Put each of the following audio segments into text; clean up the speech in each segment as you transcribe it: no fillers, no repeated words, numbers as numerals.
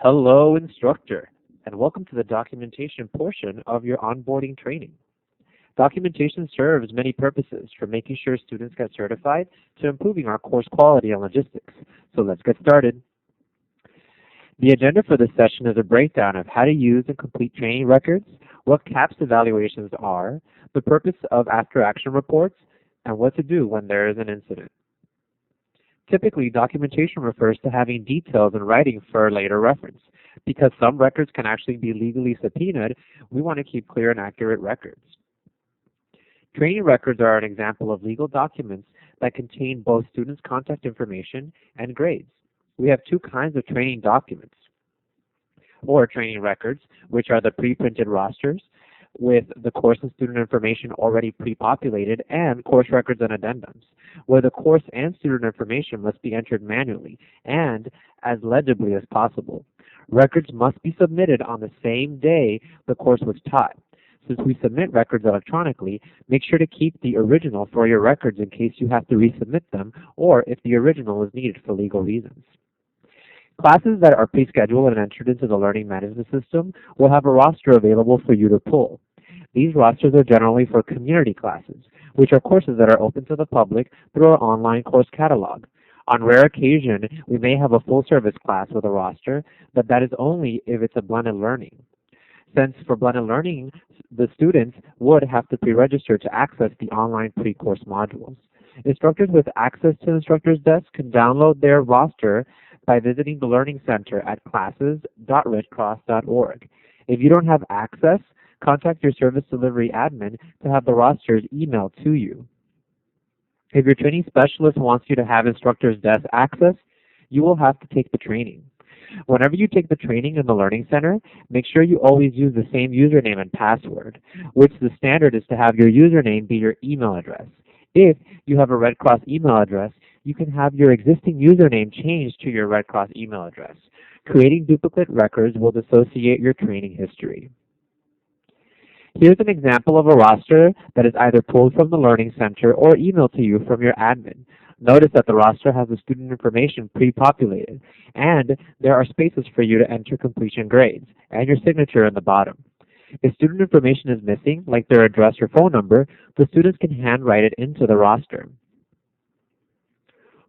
Hello, instructor, and welcome to the documentation portion of your onboarding training. Documentation serves many purposes, from making sure students get certified to improving our course quality and logistics. So let's get started. The agenda for this session is a breakdown of how to use and complete training records, what CAPS evaluations are, the purpose of after-action reports, and what to do when there is an incident. Typically, documentation refers to having details in writing for later reference. Because some records can actually be legally subpoenaed, we want to keep clear and accurate records. Training records are an example of legal documents that contain both students' contact information and grades. We have two kinds of training documents, or training records, which are the pre-printed rosters with the course and student information already pre-populated, and course records and addendums, where the course and student information must be entered manually and as legibly as possible. Records must be submitted on the same day the course was taught. Since we submit records electronically, make sure to keep the original for your records in case you have to resubmit them or if the original is needed for legal reasons. Classes that are pre-scheduled and entered into the learning management system will have a roster available for you to pull. These rosters are generally for community classes, which are courses that are open to the public through our online course catalog. On rare occasion, we may have a full-service class with a roster, but that is only if it's a blended learning. Since for blended learning, the students would have to pre-register to access the online pre-course modules. Instructors with access to the instructor's desk can download their roster by visiting the Learning Center at classes.redcross.org. If you don't have access, contact your service delivery admin to have the rosters emailed to you. If your training specialist wants you to have instructor's desk access, you will have to take the training. Whenever you take the training in the Learning Center, make sure you always use the same username and password, which the standard is to have your username be your email address. If you have a Red Cross email address, you can have your existing username changed to your Red Cross email address. Creating duplicate records will dissociate your training history. Here's an example of a roster that is either pulled from the Learning Center or emailed to you from your admin. Notice that the roster has the student information pre-populated, and there are spaces for you to enter completion grades and your signature in the bottom. If student information is missing, like their address or phone number, the students can handwrite it into the roster.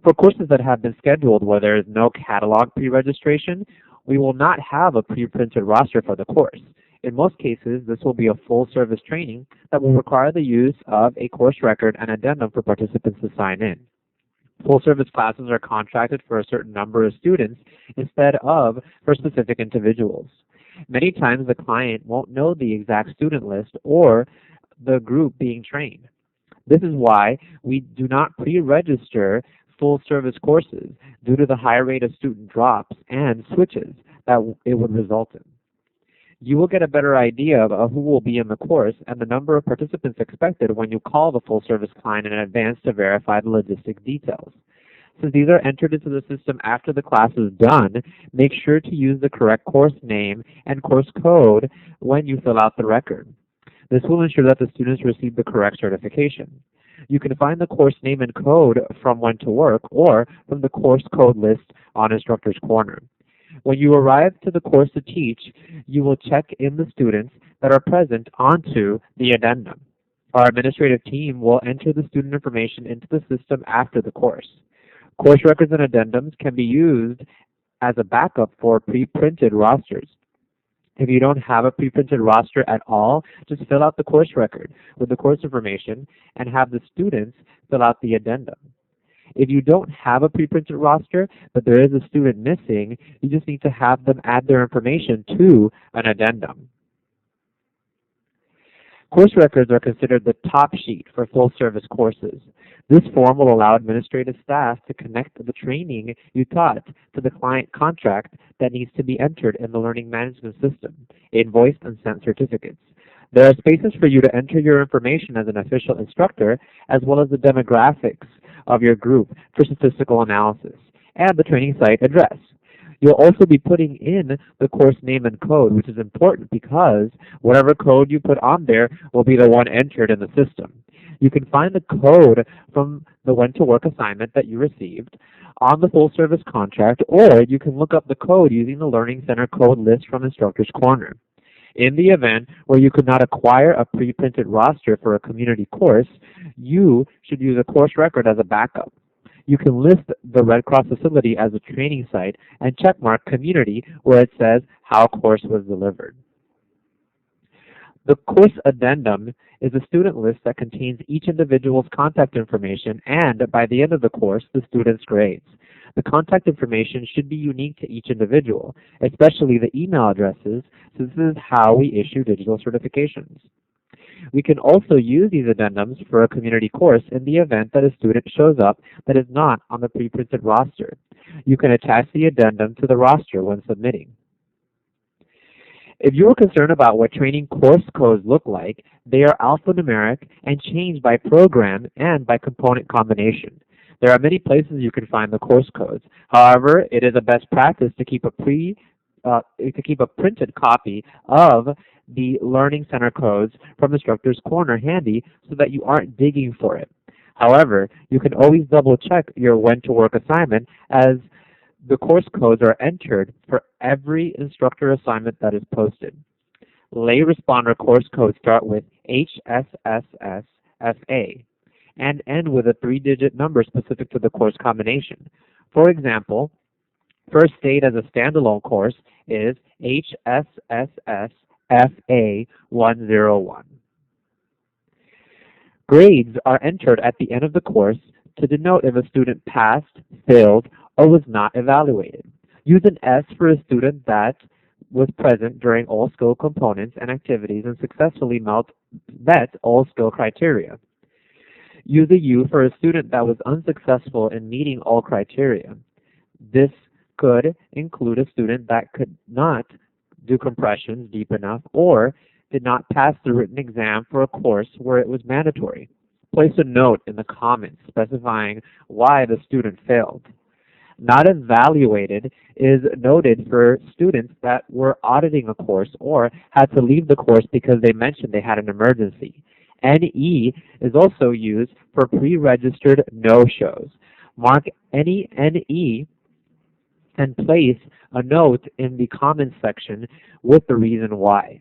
For courses that have been scheduled where there is no catalog pre-registration, we will not have a pre-printed roster for the course. In most cases, this will be a full-service training that will require the use of a course record and addendum for participants to sign in. Full-service classes are contracted for a certain number of students instead of for specific individuals. Many times the client won't know the exact student list or the group being trained. This is why we do not pre-register full-service courses due to the high rate of student drops and switches that it would result in. You will get a better idea of who will be in the course and the number of participants expected when you call the full-service client in advance to verify the logistic details. Since these are entered into the system after the class is done, make sure to use the correct course name and course code when you fill out the record. This will ensure that the students receive the correct certification. You can find the course name and code from When to Work or from the course code list on Instructor's Corner. When you arrive to the course to teach, you will check in the students that are present onto the addendum. Our administrative team will enter the student information into the system after the course. Course records and addendums can be used as a backup for pre-printed rosters. If you don't have a pre-printed roster at all, just fill out the course record with the course information and have the students fill out the addendum. If you don't have a pre-printed roster, but there is a student missing, you just need to have them add their information to an addendum. Course records are considered the top sheet for full-service courses. This form will allow administrative staff to connect the training you taught to the client contract that needs to be entered in the learning management system, invoiced and sent certificates. There are spaces for you to enter your information as an official instructor, as well as the demographics of your group for statistical analysis, and the training site address. You'll also be putting in the course name and code, which is important because whatever code you put on there will be the one entered in the system. You can find the code from the When to Work assignment that you received on the full service contract, or you can look up the code using the Learning Center code list from Instructor's Corner. In the event where you could not acquire a pre-printed roster for a community course, you should use a course record as a backup. You can list the Red Cross facility as a training site and checkmark community where it says how course was delivered. The course addendum is a student list that contains each individual's contact information and, by the end of the course, the student's grades. The contact information should be unique to each individual, especially the email addresses, since this is how we issue digital certifications. We can also use these addendums for a community course in the event that a student shows up that is not on the pre-printed roster. You can attach the addendum to the roster when submitting. If you are concerned about what training course codes look like, they are alphanumeric and change by program and by component combination. There are many places you can find the course codes. However, it is a best practice to keep a printed copy of the Learning Center codes from Instructor's Corner handy so that you aren't digging for it. However, you can always double check your When to Work assignment, as the course codes are entered for every instructor assignment that is posted. Lay responder course codes start with HSSSFA and end with a 3-digit number specific to the course combination. For example, First Aid as a standalone course is HSSSFA101. Grades are entered at the end of the course to denote if a student passed, failed, or was not evaluated. Use an S for a student that was present during all skill components and activities and successfully met all skill criteria. Use a U for a student that was unsuccessful in meeting all criteria. This could include a student that could not do compressions deep enough or did not pass the written exam for a course where it was mandatory. Place a note in the comments specifying why the student failed. Not evaluated is noted for students that were auditing a course or had to leave the course because they mentioned they had an emergency. NE is also used for pre-registered no-shows. Mark any NE and place a note in the comments section with the reason why.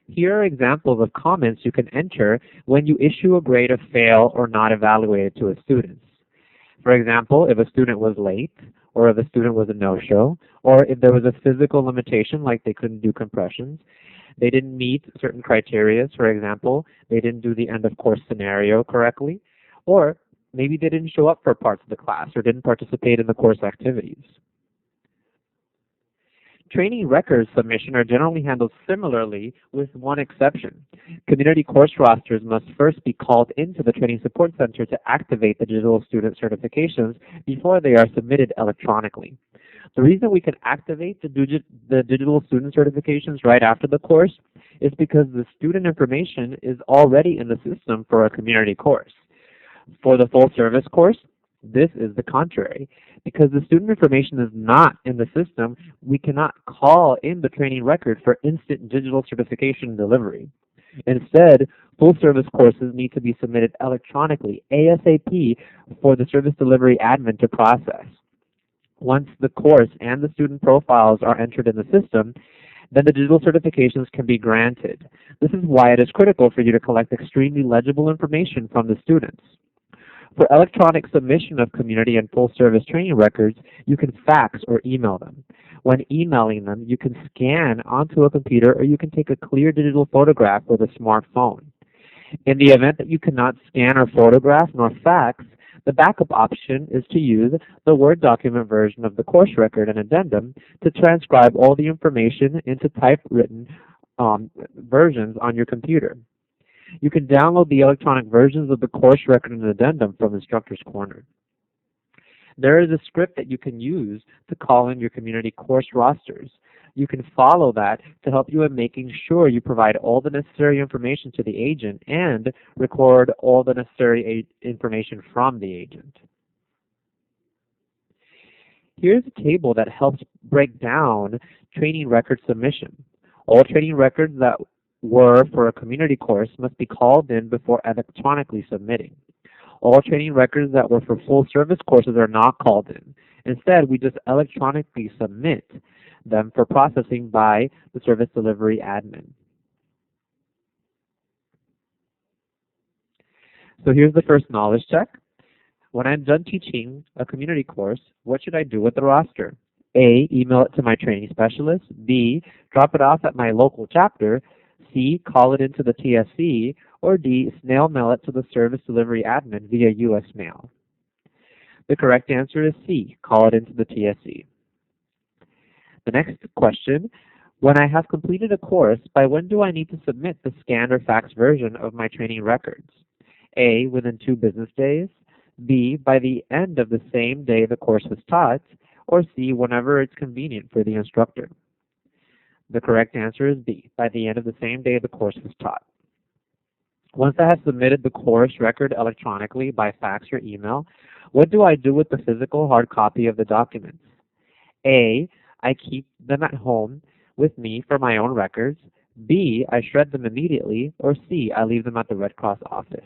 Here are examples of comments you can enter when you issue a grade of fail or not evaluated to a student. For example, if a student was late, or if a student was a no-show, or if there was a physical limitation like they couldn't do compressions, they didn't meet certain criteria, for example, they didn't do the end of course scenario correctly, or maybe they didn't show up for parts of the class or didn't participate in the course activities. Training records submission are generally handled similarly, with one exception. Community course rosters must first be called into the Training Support Center to activate the digital student certifications before they are submitted electronically. The reason we can activate the digital student certifications right after the course is because the student information is already in the system for a community course. For the full service course, this is the contrary. Because the student information is not in the system, we cannot call in the training record for instant digital certification delivery. Instead, full service courses need to be submitted electronically, ASAP, for the service delivery admin to process. Once the course and the student profiles are entered in the system, then the digital certifications can be granted. This is why it is critical for you to collect extremely legible information from the students. For electronic submission of community and full service training records, you can fax or email them. When emailing them, you can scan onto a computer or you can take a clear digital photograph with a smartphone. In the event that you cannot scan or photograph nor fax, the backup option is to use the Word document version of the course record and addendum to transcribe all the information into typewritten versions on your computer. You can download the electronic versions of the course record and addendum from Instructor's Corner. There is a script that you can use to call in your community course rosters. You can follow that to help you in making sure you provide all the necessary information to the agent and record all the necessary information from the agent. Here's a table that helps break down training record submission. All training records that were for a community course must be called in before electronically submitting. All training records that were for full service courses are not called in. Instead, we just electronically submit them for processing by the service delivery admin. So here's the first knowledge check. When I'm done teaching a community course, what should I do with the roster? A, email it to my training specialist. B, drop it off at my local chapter. C, call it into the TSC. Or D, snail mail it to the service delivery admin via U.S. mail. The correct answer is C, call it into the TSC. The next question, when I have completed a course, by when do I need to submit the scanned or faxed version of my training records? A, within 2 business days. B, by the end of the same day the course was taught. Or C, whenever it's convenient for the instructor. The correct answer is B, by the end of the same day the course was taught. Once I have submitted the course record electronically by fax or email, what do I do with the physical hard copy of the documents? A, I keep them at home with me for my own records. B, I shred them immediately. Or C, I leave them at the Red Cross office.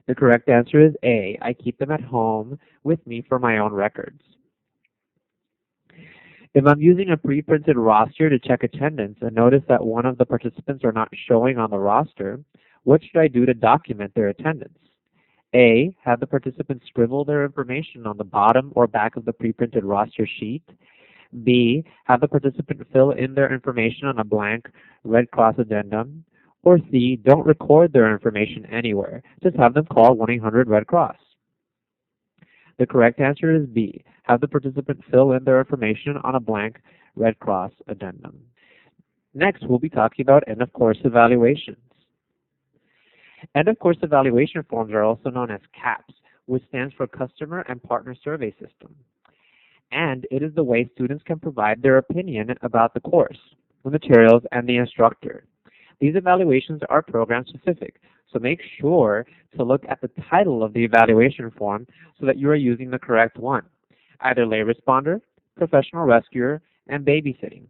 The correct answer is A, I keep them at home with me for my own records. If I'm using a pre-printed roster to check attendance and notice that one of the participants are not showing on the roster, what should I do to document their attendance? A, have the participants scribble their information on the bottom or back of the pre-printed roster sheet. B, have the participant fill in their information on a blank Red Cross addendum. Or C, don't record their information anywhere. Just have them call 1-800-RED CROSS. The correct answer is B, have the participant fill in their information on a blank Red Cross addendum. Next, we'll be talking about end-of-course evaluations. End-of-course evaluation forms are also known as CAPS, which stands for Customer and Partner Survey System. And it is the way students can provide their opinion about the course, the materials, and the instructor. These evaluations are program-specific, so make sure to look at the title of the evaluation form so that you are using the correct one, either lay responder, professional rescuer, and babysitting.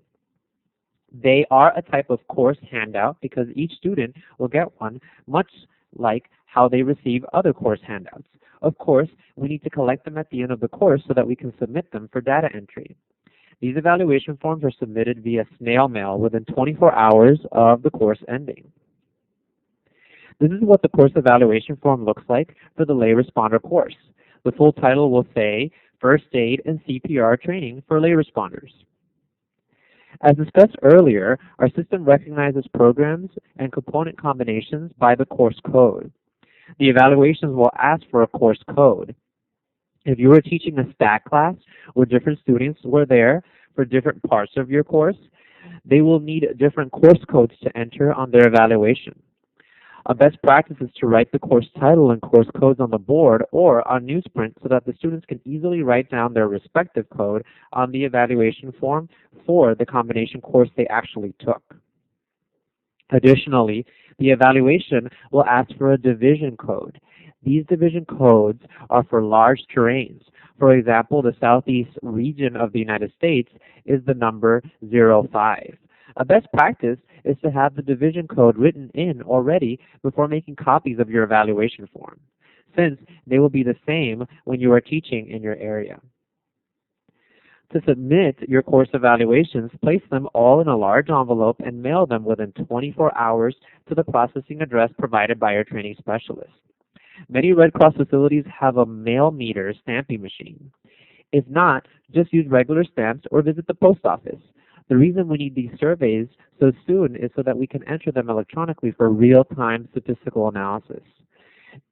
They are a type of course handout because each student will get one, much like how they receive other course handouts. Of course, we need to collect them at the end of the course so that we can submit them for data entry. These evaluation forms are submitted via snail mail within 24 hours of the course ending. This is what the course evaluation form looks like for the lay responder course. The full title will say First Aid and CPR Training for Lay Responders. As discussed earlier, our system recognizes programs and component combinations by the course code. The evaluations will ask for a course code. If you were teaching a STAT class where different students were there for different parts of your course, they will need different course codes to enter on their evaluation. A best practice is to write the course title and course codes on the board or on newsprint so that the students can easily write down their respective code on the evaluation form for the combination course they actually took. Additionally, the evaluation will ask for a division code. These division codes are for large terrains. For example, the southeast region of the United States is the number 05. A best practice is to have the division code written in already before making copies of your evaluation form, since they will be the same when you are teaching in your area. To submit your course evaluations, place them all in a large envelope and mail them within 24 hours to the processing address provided by your training specialist. Many Red Cross facilities have a mail meter stamping machine. If not, just use regular stamps or visit the post office. The reason we need these surveys so soon is so that we can enter them electronically for real-time statistical analysis.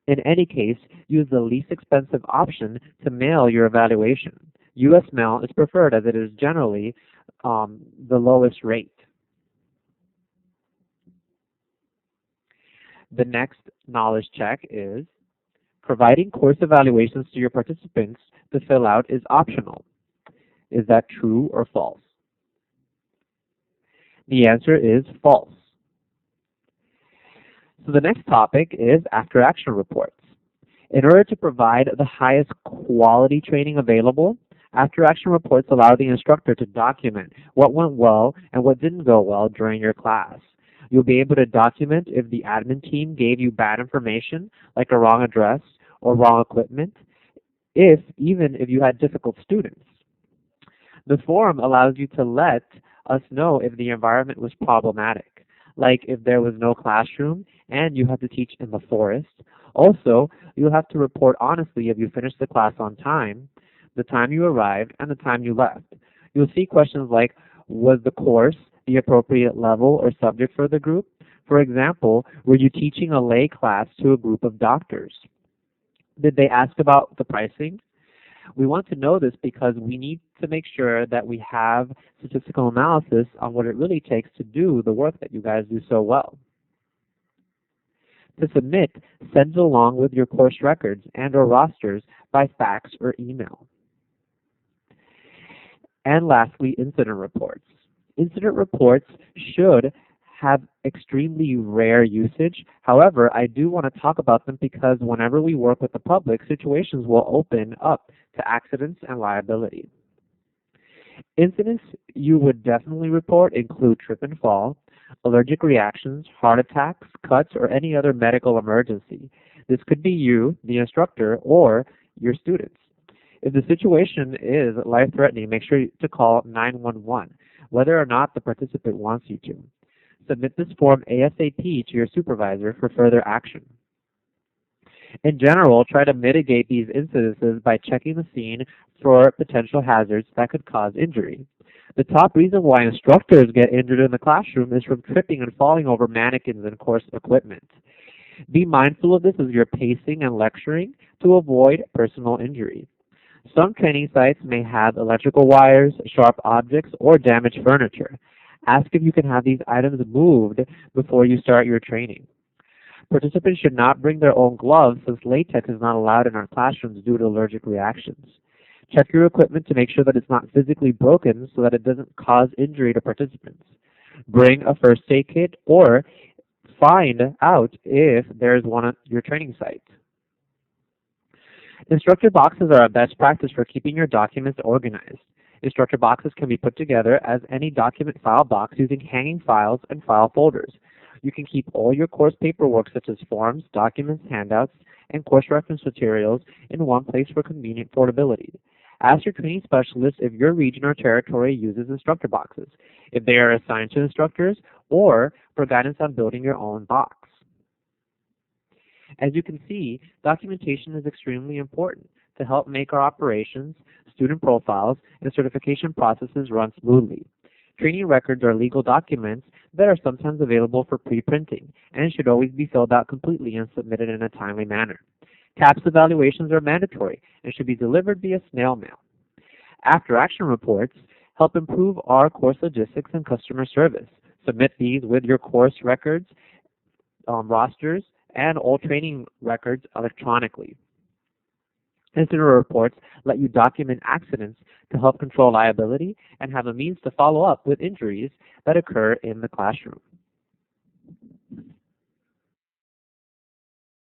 In any case, use the least expensive option to mail your evaluation. U.S. mail is preferred as it is generally the lowest rate. The next knowledge check is providing course evaluations to your participants to fill out is optional. Is that true or false? The answer is false. So the next topic is after-action reports. In order to provide the highest quality training available, after-action reports allow the instructor to document what went well and what didn't go well during your class. You'll be able to document if the admin team gave you bad information, like a wrong address or wrong equipment, even if you had difficult students. The forum allows you to let us know if the environment was problematic, like if there was no classroom and you had to teach in the forest. Also, you'll have to report honestly if you finished the class on time, the time you arrived, and the time you left. You'll see questions like, was the course the appropriate level or subject for the group? For example, were you teaching a lay class to a group of doctors? Did they ask about the pricing? We want to know this because we need to make sure that we have statistical analysis on what it really takes to do the work that you guys do so well. To submit, send along with your course records and or rosters by fax or email. And lastly, incident reports. Incident reports should have extremely rare usage. However, I do want to talk about them because whenever we work with the public, situations will open up to accidents and liability. Incidents you would definitely report include trip and fall, allergic reactions, heart attacks, cuts, or any other medical emergency. This could be you, the instructor, or your students. If the situation is life-threatening, make sure to call 911, whether or not the participant wants you to. Submit this form ASAP to your supervisor for further action. In general, try to mitigate these incidences by checking the scene for potential hazards that could cause injury. The top reason why instructors get injured in the classroom is from tripping and falling over mannequins and course equipment. Be mindful of this as you're pacing and lecturing to avoid personal injury. Some training sites may have electrical wires, sharp objects, or damaged furniture. Ask if you can have these items moved before you start your training. Participants should not bring their own gloves since latex is not allowed in our classrooms due to allergic reactions. Check your equipment to make sure that it's not physically broken so that it doesn't cause injury to participants. Bring a first aid kit or find out if there's one at your training site. Instructor boxes are a best practice for keeping your documents organized. Instructor boxes can be put together as any document file box using hanging files and file folders. You can keep all your course paperwork such as forms, documents, handouts, and course reference materials in one place for convenient portability. Ask your training specialist if your region or territory uses instructor boxes, if they are assigned to instructors, or for guidance on building your own box. As you can see, documentation is extremely important to help make our operations, student profiles, and certification processes run smoothly. Training records are legal documents that are sometimes available for pre-printing and should always be filled out completely and submitted in a timely manner. CAPS evaluations are mandatory and should be delivered via snail mail. After-action reports help improve our course logistics and customer service. Submit these with your course records, rosters, and all training records electronically. Incident reports let you document accidents to help control liability and have a means to follow up with injuries that occur in the classroom.